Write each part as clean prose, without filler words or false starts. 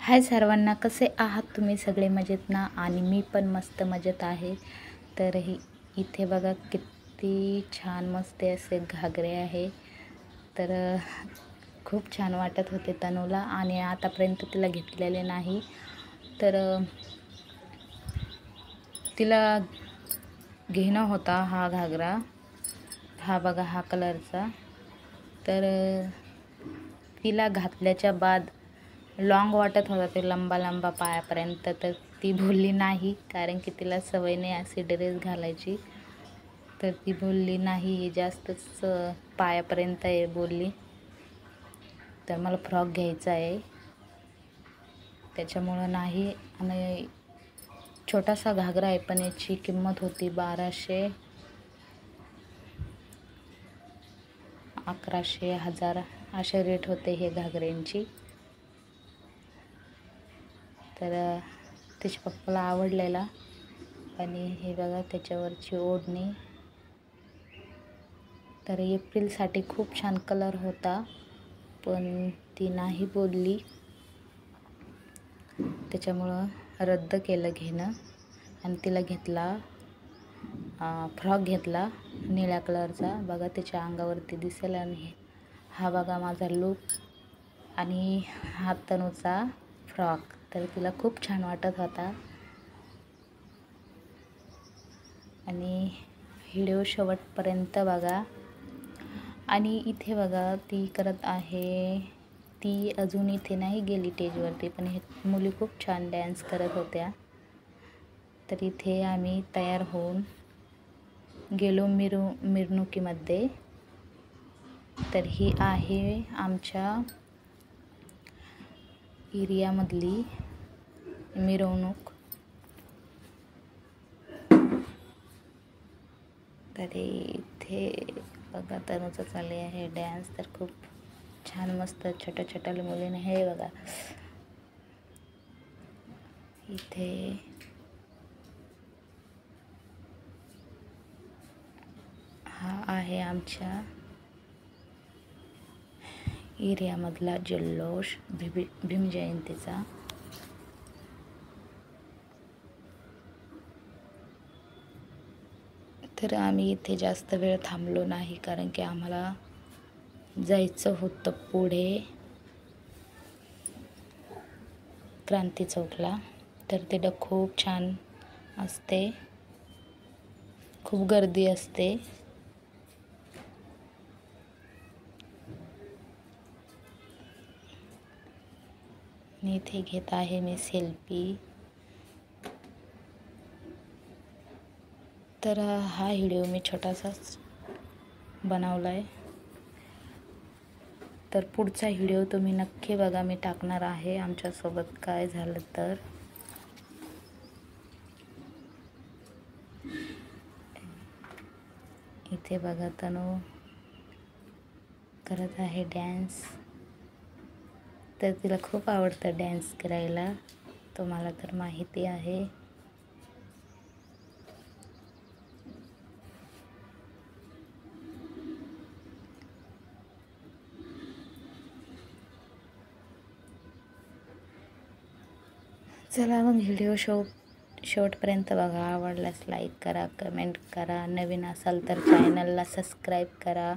हाय सर्वांना, कसे आहात तुम्ही सगळे? मजेत ना? आणि मी पण मस्त मजेत आहे. तर इथे बघा किती छान मस्त असे घागरे आहे. तर खूप छान वाटत होते तनूला आणि आतापर्यंत तिला घेतलेले नाही. तर तिला घेणं होता हा घागरा. हा बघा, हा कलरचा. तर तिला घातल्याच्या बाद लॉंग वाटत होता ते, लंबा पायापर्यंत. तर ती बोलली नाही, कारण की तिला सवय नाही अशी ड्रेस घालायची. तर ती बोलली नाही, जास्तच पायापर्यंत आहे बोलली. तर मला फ्रॉक घ्यायचा आहे, त्याच्यामुळं नाही. आणि छोटासा घागरा आहे, पण याची किंमत होती 1200, 1100, 1000 असे रेट होते हे घागऱ्यांची. तर तिच्या पप्पाला आवडलेला. आणि हे बघा त्याच्यावरची ओढणी. तर एप्रिलसाठी खूप छान कलर होता, पण ती नाही बोलली, त्याच्यामुळं रद्द केलं घेणं. आणि तिला घेतला फ्रॉक घेतला निळ्या कलरचा. बघा त्याच्या अंगावरती दिसेल. आणि हा बघा माझा लूक आणि हा तनूचा फ्रॉक. तर तिला खूप छान वाटत होता. आणि व्हिडिओ शेवटपर्यंत बघा. आणि इथे बघा ती करत आहे, ती अजून इथे नाही गेली स्टेजवरती, पण हे मुली खूप छान डान्स करत होत्या. तर इथे आम्ही तयार होऊन गेलो मिरवणुकीमध्ये. तर ही आहे आमच्या एरियामधली मिरवणूक. तर इथे बघा तनूचं चालले आहे डॅन्स. तर खूप छान मस्त छोट्या मुलीने हे बघा इथे हा आहे आमच्या एरियामधला जल्लोष भीम जयंतीचा. तर आम्ही इथे जास्त वेळ थांबलो नाही, कारण की आम्हाला जायचं होतं पुढे क्रांती चौकला. तर तिथं खूप छान असते, खूप गर्दी असते. आणि इथे घेत आहे मी सेल्फी. तर हा व्हिडिओ मी छोटासाच बनवला आहे. तर पुढचा व्हिडिओ तुम्ही नक्की बघा, मी टाकणार आहे आमच्यासोबत काय झालं तर. इथे बघा तनू करत आहे डॅन्स. तर तिला खूप आवडतं डॅन्स करायला, तुम्हाला तर माहिती आहे. चला मग व्हिडिओ शेवटपर्यंत बघा. आवडल्यास लाईक करा, कमेंट करा. नवीन असाल तर चॅनलला सबस्क्राईब करा.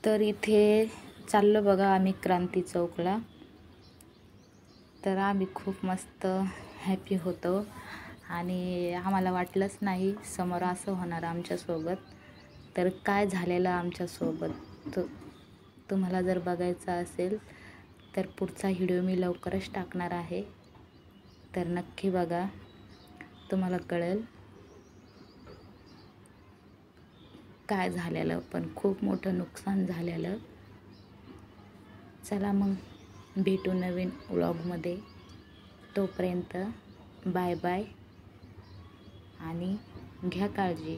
तर इथे चाललो बघा आम्ही क्रांती चौकला. तर आम्ही खूप मस्त हॅपी होतो आणि आम्हाला वाटलंच नाही समोर असं होणार आमच्यासोबत. तर काय झालेलं आमच्यासोबत तुम्हाला जर बघायचं असेल तर पुढचा व्हिडिओ मी लवकरच टाकणार आहे. तर नक्की बघा, तुम्हाला कळेल काय झालेलं. पण खूप मोठं नुकसान झालेलं. चला मग भेटू नवीन व्लॉगमध्ये. तोपर्यंत बाय बाय आणि घ्या काळजी.